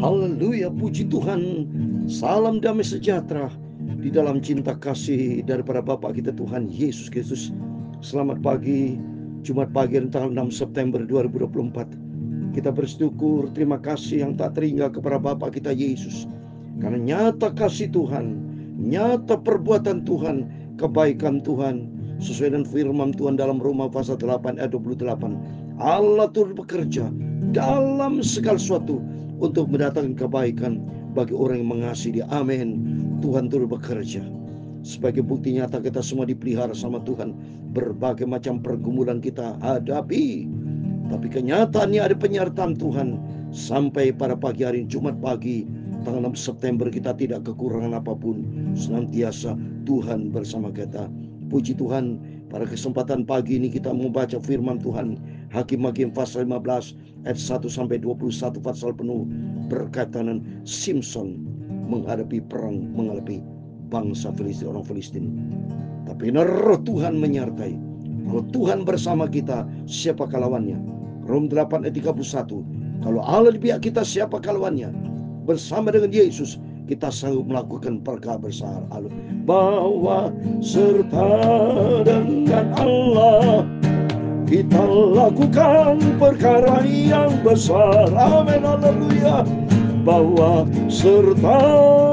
Haleluya, puji Tuhan. Salam damai sejahtera di dalam cinta kasih daripada Bapa kita Tuhan Yesus Kristus. Selamat pagi, Jumat pagi tanggal 6 September 2024. Kita bersyukur, terima kasih yang tak terhingga kepada Bapa kita Yesus. Karena nyata kasih Tuhan, nyata perbuatan Tuhan, kebaikan Tuhan, sesuai dengan firman Tuhan dalam Roma pasal 8 ayat 28. Allah turut bekerja dalam segala sesuatu untuk mendatangkan kebaikan bagi orang yang mengasihi Dia. Amin. Tuhan turut bekerja. Sebagai bukti nyata kita semua dipelihara sama Tuhan. Berbagai macam pergumulan kita hadapi, tapi kenyataannya ada penyertaan Tuhan. Sampai pada pagi hari Jumat pagi tanggal 6 September kita tidak kekurangan apapun. Senantiasa Tuhan bersama kita. Puji Tuhan, pada kesempatan pagi ini kita membaca firman Tuhan. Hakim-Hakim pasal 15 ayat 1 sampai 21, pasal penuh berkaitan dengan Simson menghadapi perang, menghadapi bangsa Filistin, orang Filistin. Tapi roh Tuhan menyertai, roh Tuhan bersama kita, siapakah lawannya? Rom 8 ayat 31. Kalau Allah di pihak kita, siapakah lawannya? Bersama dengan Yesus kita sanggup melakukan perkara besar. Bahwa serta dengan Allah kita lakukan perkara yang besar. Amin, haleluya. Bahwa serta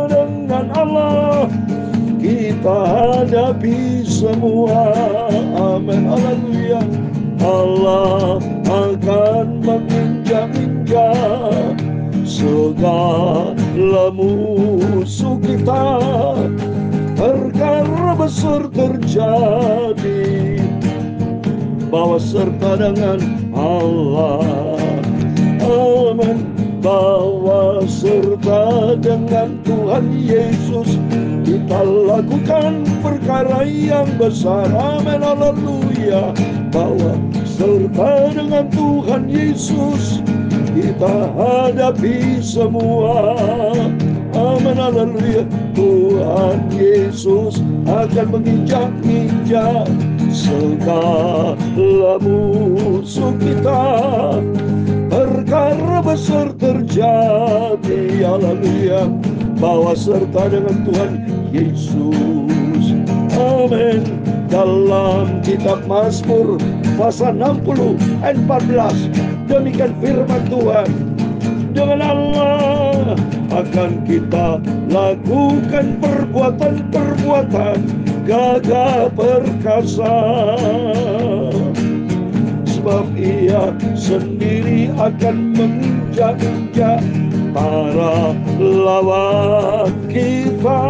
dengan Allah kita hadapi semua. Amin, haleluya. Allah akan menginjak-injak segala musuh kita. Perkara besar terjadi bahwa serta dengan Allah. Amin. Bahwa serta dengan Tuhan Yesus kita lakukan perkara yang besar. Amin, haleluya. Bahwa serta dengan Tuhan Yesus kita hadapi semua. Amin, haleluya. Tuhan Yesus akan menginjak-injak segala musuh kita. Perkara besar terjadi, haleluya. Bahwa serta dengan Tuhan Yesus. Amin. Dalam kitab Mazmur pasal 60 ayat 14, demikian firman Tuhan. Dengan Allah akan kita lakukan perbuatan-perbuatan gagah perkasa. Sebab Ia sendiri akan menginjak-injak para lawan kita.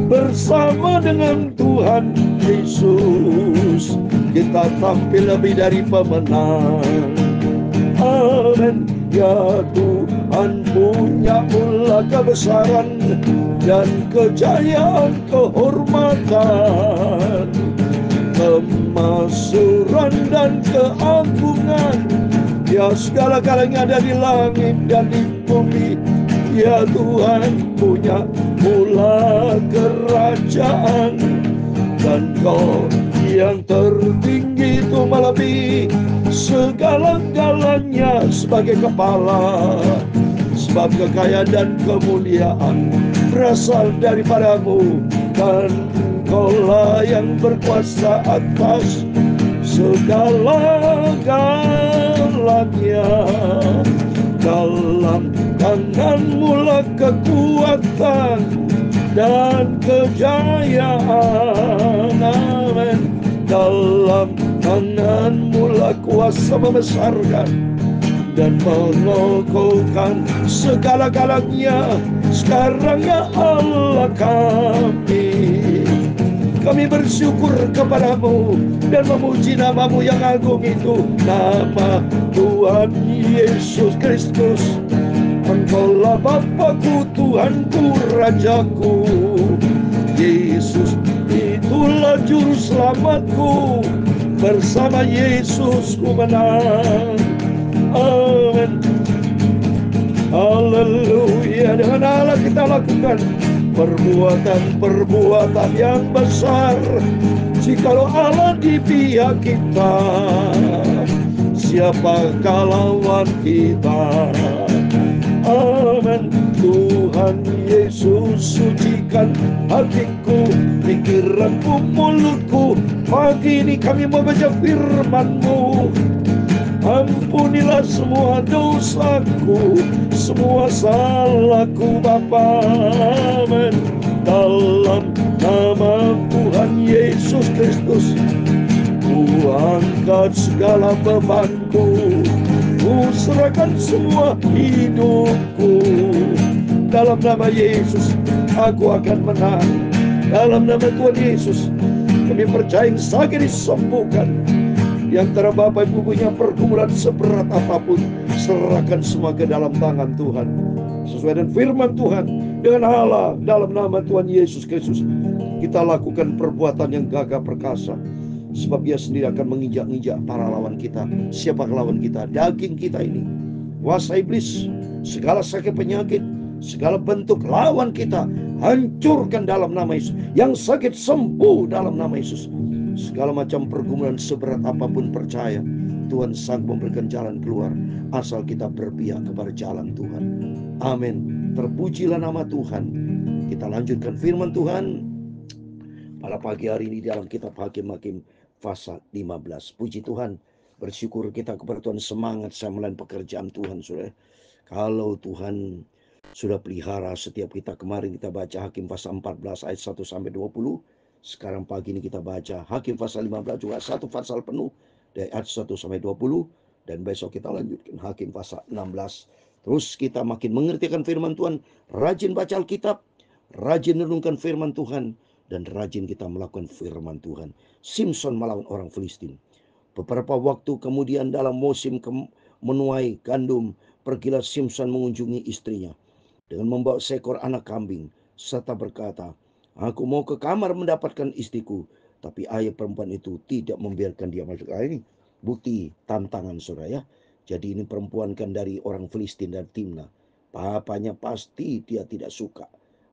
Bersama dengan Tuhan Yesus kita tampil lebih dari pemenang. Amin. Ya Tuhan, punya mula kebesaran dan kejayaan, kehormatan, kemakmuran dan keagungan. Ya, segala-galanya ada di langit dan di bumi. Ya Tuhan, punya mula kerajaan, dan Kau yang tertinggi itu melebihi segala-galanya sebagai kepala. Sebab kekayaan dan kemuliaan berasal daripadamu, dan Engkaulah yang berkuasa atas segala-galanya. Dalam tangan-Mu lah kekuatan dan kejayaan. Amin. Dalam tangan-Mu lah kuasa membesarkan dan mengokohkan segala-galanya. Sekarang ya Allah, kami bersyukur kepada-Mu dan memuji nama-Mu yang agung itu, nama Tuhan Yesus Kristus. Engkaulah Bapakku, Tuhanku, Rajaku. Yesus itulah juru selamatku. Bersama Yesus ku menang. Amin. Haleluya. Dengan Allah kita lakukan perbuatan-perbuatan yang besar. Jikalau Allah di pihak kita, siapakah lawan kita? Tuhan Yesus, sucikan hatiku, pikiranku, mulutku. Pagi ini kami membaca firman-Mu. Ampunilah semua dosaku, semua salahku Bapa. Amin. Dalam nama Tuhan Yesus Kristus, ku angkat segala bebanku, ku serahkan semua hidupku. Dalam nama Yesus, aku akan menang. Dalam nama Tuhan Yesus, kami percaya yang sakit disembuhkan. Di antara Bapak Ibu punya pergumulan seberat apapun, serahkan semua ke dalam tangan Tuhan. Sesuai dengan firman Tuhan, dengan Allah, dalam nama Tuhan Yesus Kristus, kita lakukan perbuatan yang gagah perkasa. Sebab Dia sendiri akan menginjak-injak para lawan kita. Siapa lawan kita? Daging kita ini. Kuasa iblis, segala sakit penyakit, segala bentuk lawan kita, hancurkan dalam nama Yesus. Yang sakit sembuh dalam nama Yesus. Segala macam pergumulan seberat apapun, percaya Tuhan sanggup memberikan jalan keluar, asal kita berpihak kepada jalan Tuhan. Amin. Terpujilah nama Tuhan. Kita lanjutkan firman Tuhan pada pagi hari ini dalam kitab Hakim-Hakim pasal 15. Puji Tuhan. Bersyukur kita kepada Tuhan, semangat saya melayan pekerjaan Tuhan, saudara. Kalau Tuhan sudah pelihara setiap kita. Kemarin kita baca Hakim pasal 14 ayat 1 sampai 20. Sekarang pagi ini kita baca Hakim pasal 15 juga satu pasal penuh dari ayat 1 sampai 20. Dan besok kita lanjutkan Hakim pasal 16. Terus kita makin mengertikan firman Tuhan, rajin baca Alkitab, rajin renungkan firman Tuhan, dan rajin kita melakukan firman Tuhan. Simson melawan orang Filistin. Beberapa waktu kemudian dalam musim menuai gandum, pergilah Simson mengunjungi istrinya dengan membawa seekor anak kambing, serta berkata, aku mau ke kamar mendapatkan istriku. Tapi ayah perempuan itu tidak membiarkan dia masuk. Ini bukti tantangan, saudara ya. Jadi ini perempuan kan dari orang Filistin, dari Timna. Papanya pasti dia tidak suka.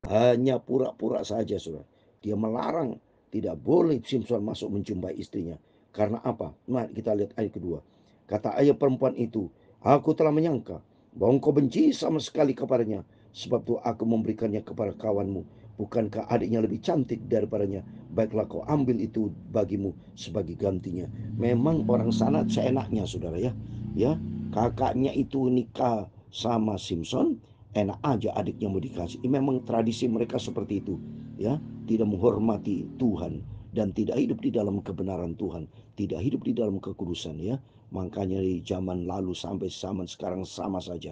Hanya pura-pura saja, saudara. Dia melarang, tidak boleh Simson masuk menjumpai istrinya. Karena apa? Mari kita lihat ayat kedua. Kata ayah perempuan itu, aku telah menyangka bahwa engkau benci sama sekali kepadanya, sebab itu aku memberikannya kepada kawanmu. Bukankah adiknya lebih cantik daripadanya? Baiklah kau ambil itu bagimu sebagai gantinya. Memang orang sana seenaknya, saudara ya. Ya, kakaknya itu nikah sama Simson, enak aja adiknya mau dikasih. Ini memang tradisi mereka seperti itu, ya. Tidak menghormati Tuhan dan tidak hidup di dalam kebenaran Tuhan, tidak hidup di dalam kekudusan, ya. Makanya di zaman lalu sampai zaman sekarang sama saja.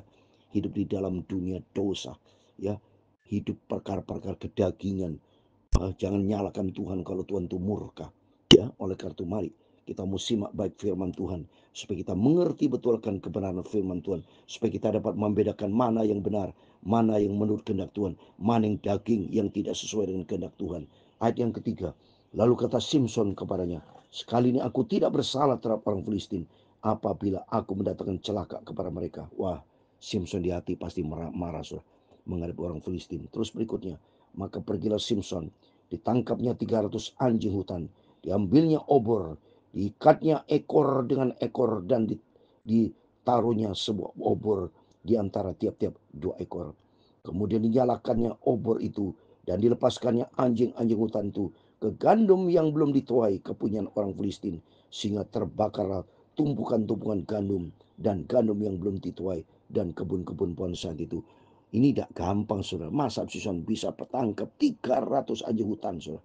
Hidup di dalam dunia dosa, ya. Hidup perkara-perkara kedagingan. Jangan nyalakan Tuhan kalau Tuhan itu murka, ya. Oleh karena itu mari kita mau simak baik firman Tuhan, supaya kita mengerti betulkan kebenaran firman Tuhan, supaya kita dapat membedakan mana yang benar, mana yang menurut kehendak Tuhan, mana yang daging yang tidak sesuai dengan kehendak Tuhan. Ayat yang ketiga, lalu kata Simson kepadanya, sekali ini aku tidak bersalah terhadap orang Filistin, apabila aku mendatangkan celaka kepada mereka. Wah, Simson di hati pasti marah menghadapi orang Filistin. Terus berikutnya, maka pergilah Simson, ditangkapnya 300 anjing hutan, diambilnya obor, diikatnya ekor dengan ekor, dan ditaruhnya sebuah obor di antara tiap-tiap 2 ekor. Kemudian dinyalakannya obor itu dan dilepaskannya anjing-anjing hutan itu ke gandum yang belum dituai kepunyaan orang Filistin, sehingga terbakarlah tumpukan-tumpukan gandum dan gandum yang belum dituai dan kebun-kebun pohon saat itu. Ini tidak gampang, saudara. Masa Simson bisa tangkap 300 anjing hutan, saudara.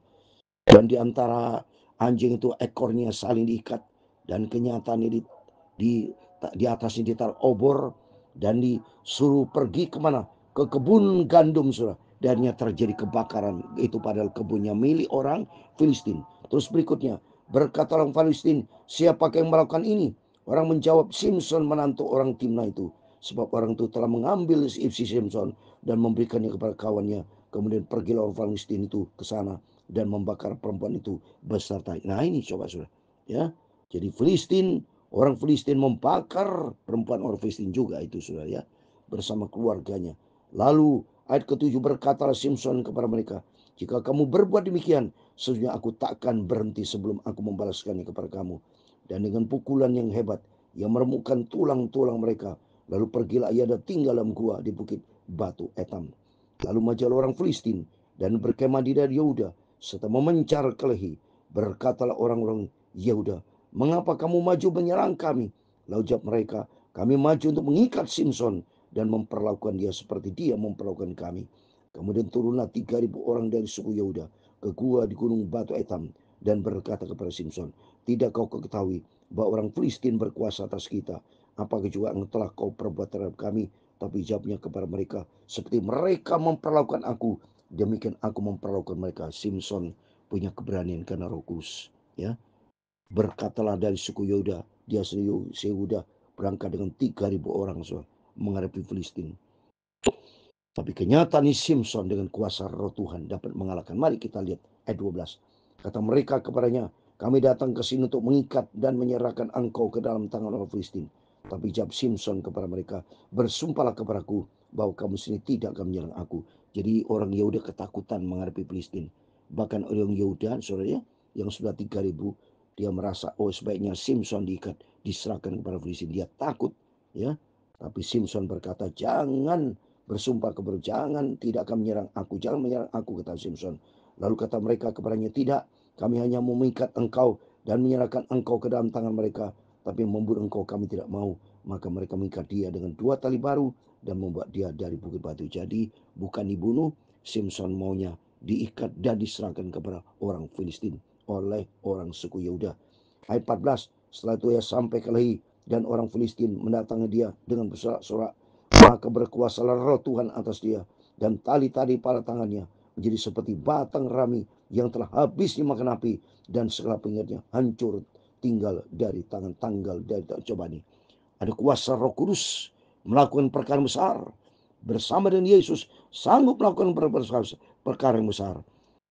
Dan di antara anjing itu ekornya saling diikat, dan kenyataannya di atasnya ditaruh obor dan disuruh pergi kemana? Ke kebun gandum, saudara. Dan terjadi kebakaran. Itu padahal kebunnya milik orang Filistin. Terus berikutnya, berkata orang Filistin, siapa yang melakukan ini? Orang menjawab, Simson menantu orang Timna itu. Sebab orang itu telah mengambil si Simson dan memberikannya kepada kawannya. Kemudian pergilah orang Filistin itu ke sana dan membakar perempuan itu beserta. Nah ini coba saudara, ya. Jadi orang Filistin membakar perempuan orang Filistin juga itu, saudara ya, bersama keluarganya. Lalu ayat ketujuh, berkatalah Simson kepada mereka, jika kamu berbuat demikian, sesungguhnya aku takkan berhenti sebelum aku membalaskannya kepada kamu. Dan dengan pukulan yang hebat, ia meremukkan tulang-tulang mereka. Lalu pergilah ia dan tinggal dalam gua di bukit Batu Etam. Lalu majulah orang Filistin dan berkemah di daerah Yehuda serta memencar kelehi. Berkatalah orang-orang Yehuda, mengapa kamu maju menyerang kami? Lalu jawab mereka, kami maju untuk mengikat Simson dan memperlakukan dia seperti dia memperlakukan kami. Kemudian turunlah 3.000 orang dari suku Yehuda ke gua di gunung Batu Etam dan berkata kepada Simson, tidak kau ketahui bahwa orang Filistin berkuasa atas kita? Apakah juga yang telah kau perbuat terhadap kami? Tapi jawabnya kepada mereka, seperti mereka memperlakukan aku, demikian aku memperlakukan mereka. Simson punya keberanian karena Roh Kudus. Ya, berkatalah dari suku Yehuda, dia Yehuda berangkat dengan 3.000 orang menghadapi Filistin. Tapi kenyataan Simson dengan kuasa Roh Tuhan dapat mengalahkan. Mari kita lihat ayat 12. Kata mereka kepadanya, kami datang ke sini untuk mengikat dan menyerahkan engkau ke dalam tangan orang Filistin. Tapi jawab Simson kepada mereka, bersumpahlah kepadaku bahwa kamu sini tidak akan menyerang aku. Jadi orang Yehuda ketakutan menghadapi Filistin. Bahkan orang Yehuda, saudara, yang sudah 3.000, dia merasa, oh sebaiknya Simson diikat, diserahkan kepada Filistin. Dia takut, ya. Tapi Simson berkata, jangan bersumpah kepada, jangan, tidak akan menyerang aku, jangan menyerang aku, kata Simson. Lalu kata mereka kepadanya, tidak, kami hanya mengikat engkau dan menyerahkan engkau ke dalam tangan mereka, tapi membunuh engkau kami tidak mau. Maka mereka mengikat dia dengan 2 tali baru dan membuat dia dari bukit batu. Jadi bukan dibunuh, Simson maunya diikat dan diserahkan kepada orang Filistin oleh orang suku Yehuda. Ayat 14, setelah itu ia sampai ke Lehi dan orang Filistin mendatangi dia dengan bersorak-sorak. Maka berkuasalah Roh Tuhan atas dia, dan tali-tali pada tangannya menjadi seperti batang rami yang telah habis dimakan api, dan segala pengingatnya hancur tinggal dari tangan tanggal dari coba ini. Ada kuasa Roh Kudus melakukan perkara besar bersama dengan Yesus, sanggup melakukan perkara yang besar.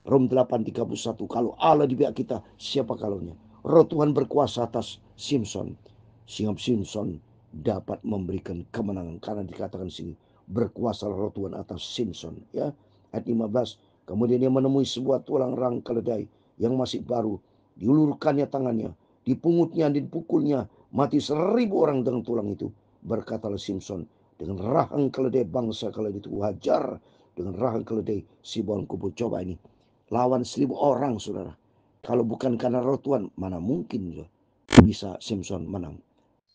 Rom 8:31, kalau Allah di pihak kita, siapa kalaunya? Roh Tuhan berkuasa atas Simson, sehingga Simson dapat memberikan kemenangan, karena dikatakan sini berkuasa Roh Tuhan atas Simson, ya. Ayat 15, kemudian dia menemui sebuah tulang rang keledai yang masih baru, diulurkannya tangannya, dipungutnya, dipukulnya, mati 1.000 orang dengan tulang itu. Berkatalah Simson, dengan rahang keledai bangsa keledai itu wajar, dengan rahang keledai si bawang kubu. Coba ini, lawan 1.000 orang, saudara. Kalau bukan karena Roh Tuhan, mana mungkin bisa Simson menang.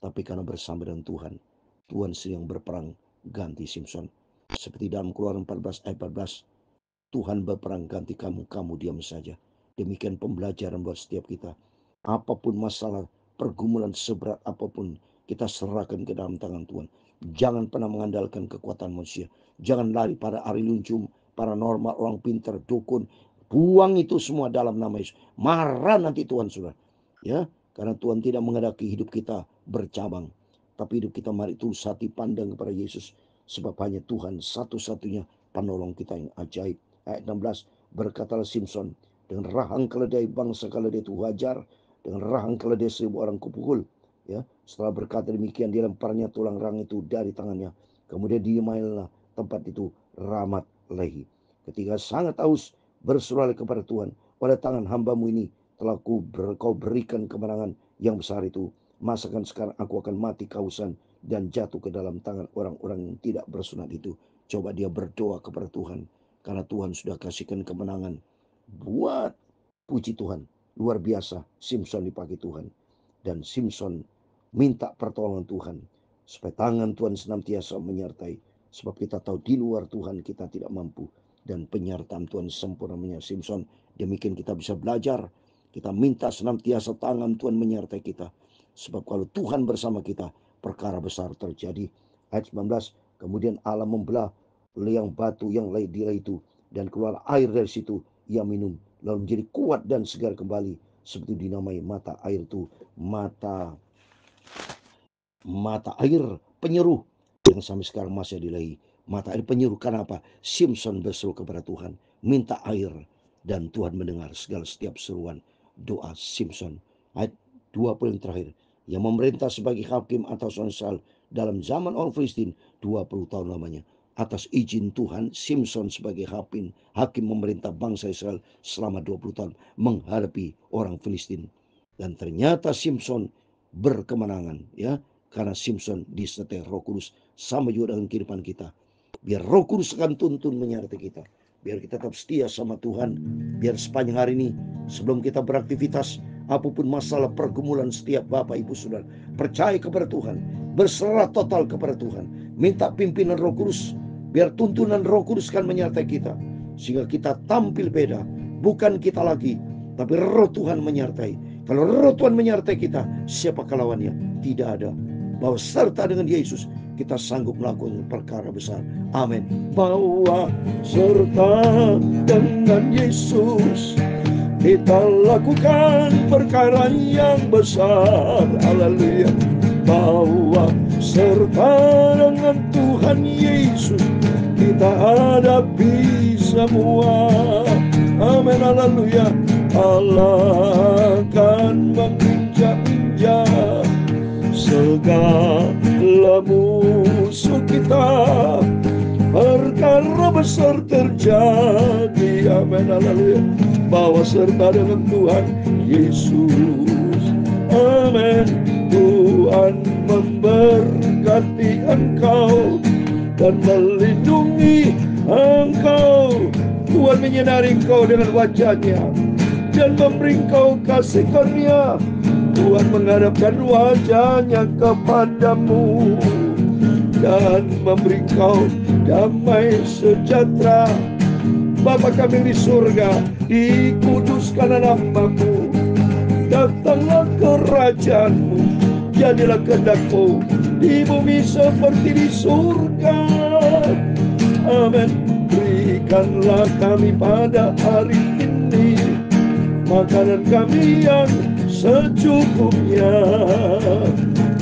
Tapi karena bersama dengan Tuhan, Tuhan sedang berperang ganti Simson. Seperti dalam Keluaran 14 ayat 14, Tuhan berperang ganti kamu, kamu diam saja. Demikian pembelajaran buat setiap kita. Apapun masalah, pergumulan seberat apapun, kita serahkan ke dalam tangan Tuhan. Jangan pernah mengandalkan kekuatan manusia. Jangan lari pada ari luncung, paranormal, orang pintar, dukun. Buang itu semua dalam nama Yesus. Marah nanti Tuhan, saudara. Ya, karena Tuhan tidak menghendaki hidup kita bercabang, tapi hidup kita mari tulus hati pandang kepada Yesus, sebab hanya Tuhan satu-satunya penolong kita yang ajaib. Ayat 16, berkatalah Simson, dengan rahang keledai bangsa keledai itu wajar, dengan rahang keledai 1.000 orang kupukul. Ya, setelah berkata demikian, dia lemparnya tulang rahang itu dari tangannya. Kemudian diamailah tempat itu Ramat Lehi. Ketika sangat haus, berserulah kepada Tuhan, oleh tangan hambamu ini telah kau berikan kemenangan yang besar itu. Masakan sekarang aku akan mati kehausan dan jatuh ke dalam tangan orang-orang yang tidak bersunat itu. Coba dia berdoa kepada Tuhan, karena Tuhan sudah kasihkan kemenangan. Buat puji Tuhan, luar biasa Simson dipakai Tuhan. Dan Simson minta pertolongan Tuhan, supaya tangan Tuhan senantiasa menyertai. Sebab kita tahu di luar Tuhan kita tidak mampu, dan penyertaan Tuhan sempurna menyertai Simson. Demikian kita bisa belajar. Kita minta senantiasa tangan Tuhan menyertai kita. Sebab kalau Tuhan bersama kita, perkara besar terjadi. Ayat 19, kemudian Allah membelah liang batu yang di itu, dan keluar air dari situ. Ia minum, lalu menjadi kuat dan segar kembali. Seperti dinamai mata air itu, mata air penyeruh, yang sampai sekarang masih dilahi. Mata air penyeruh, karena apa? Simson berseru kepada Tuhan, minta air, dan Tuhan mendengar segala setiap seruan doa Simson. Ayat 20 yang terakhir, yang memerintah sebagai hakim atas orang Israel dalam zaman orang Filistin 20 tahun lamanya. Atas izin Tuhan, Simson sebagai hakim memerintah bangsa Israel selama 20 tahun menghadapi orang Filistin. Dan ternyata Simson berkemenangan, ya, karena Simson disertai Roh Kudus. Sama juga dengan kehidupan kita. Biar Roh Kudus akan tuntun menyertai kita. Biar kita tetap setia sama Tuhan. Biar sepanjang hari ini sebelum kita beraktivitas, apapun masalah pergumulan setiap Bapak Ibu Saudara, percaya kepada Tuhan, berserah total kepada Tuhan, minta pimpinan Roh Kudus. Biar tuntunan Roh Kudus akan menyertai kita, sehingga kita tampil beda. Bukan kita lagi, tapi Roh Tuhan menyertai. Kalau Roh Tuhan menyertai kita, siapa lawannya? Tidak ada. Bahwa serta dengan Yesus kita sanggup melakukan perkara besar. Amin. Bahwa serta dengan Yesus kita lakukan perkara yang besar. Haleluya. Bahwa serta dengan Tuhan Yesus kita hadapi semua. Amin. Haleluya. Allah akan menginjak-injak segala musuh kita. Perkara besar terjadi. Amin. Haleluya. Bahwa serta dengan Tuhan Yesus. Amin. Tuhan memberkati engkau dan melindungi engkau. Tuhan menyinari engkau dengan wajah-Nya dan memberi engkau kasih karunia. Tuhan menghadapkan wajah-Nya kepadamu dan memberi engkau damai sejahtera. Bapa kami di surga, dikuduskan nama-Mu. Datanglah kerajaan-Mu, jadilah kehendak-Mu di bumi seperti di surga. Amin. Berikanlah kami pada hari ini makanan kami yang secukupnya,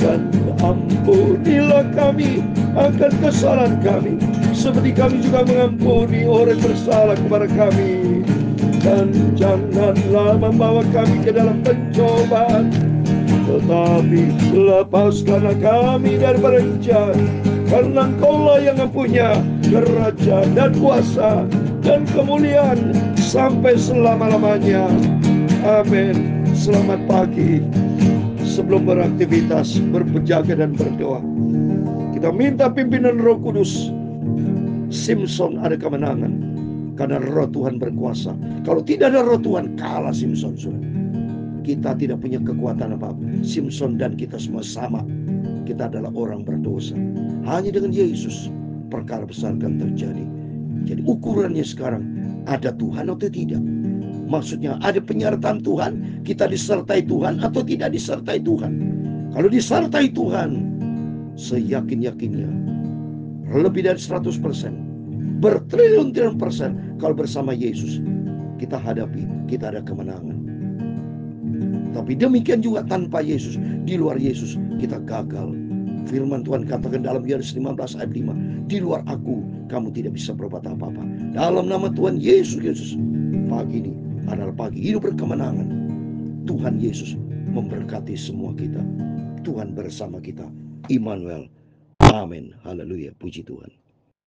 dan ampunilah kami akan kesalahan kami, seperti kami juga mengampuni orang yang bersalah kepada kami. Dan janganlah membawa kami ke dalam pencobaan, tetapi lepaskanlah kami daripada yang jahat. Karena Engkaulah yang mempunyai kerajaan dan kuasa dan kemuliaan sampai selama-lamanya. Amin. Selamat pagi. Sebelum beraktivitas, berpenjaga dan berdoa, kita minta pimpinan Roh Kudus. Simpson ada kemenangan karena Roh Tuhan berkuasa. Kalau tidak ada Roh Tuhan, kalah Simpson. Kita tidak punya kekuatan apa-apa. Simpson dan kita semua sama. Kita adalah orang berdosa. Hanya dengan Yesus perkara besar akan terjadi. Jadi ukurannya sekarang, ada Tuhan atau tidak? Maksudnya ada penyertaan Tuhan, kita disertai Tuhan atau tidak disertai Tuhan. Kalau disertai Tuhan, seyakin-yakinnya lebih dari 100%, bertriliun-triliun persen. Kalau bersama Yesus kita hadapi, kita ada kemenangan. Tapi demikian juga tanpa Yesus, di luar Yesus kita gagal. Firman Tuhan katakan dalam Yohanes 15 ayat 5, di luar aku kamu tidak bisa berbuat apa-apa. Dalam nama Tuhan Yesus Kristus, pagi ini adalah pagi hidup berkemenangan. Tuhan Yesus memberkati semua kita. Tuhan bersama kita. Immanuel. Amin. Haleluya. Puji Tuhan.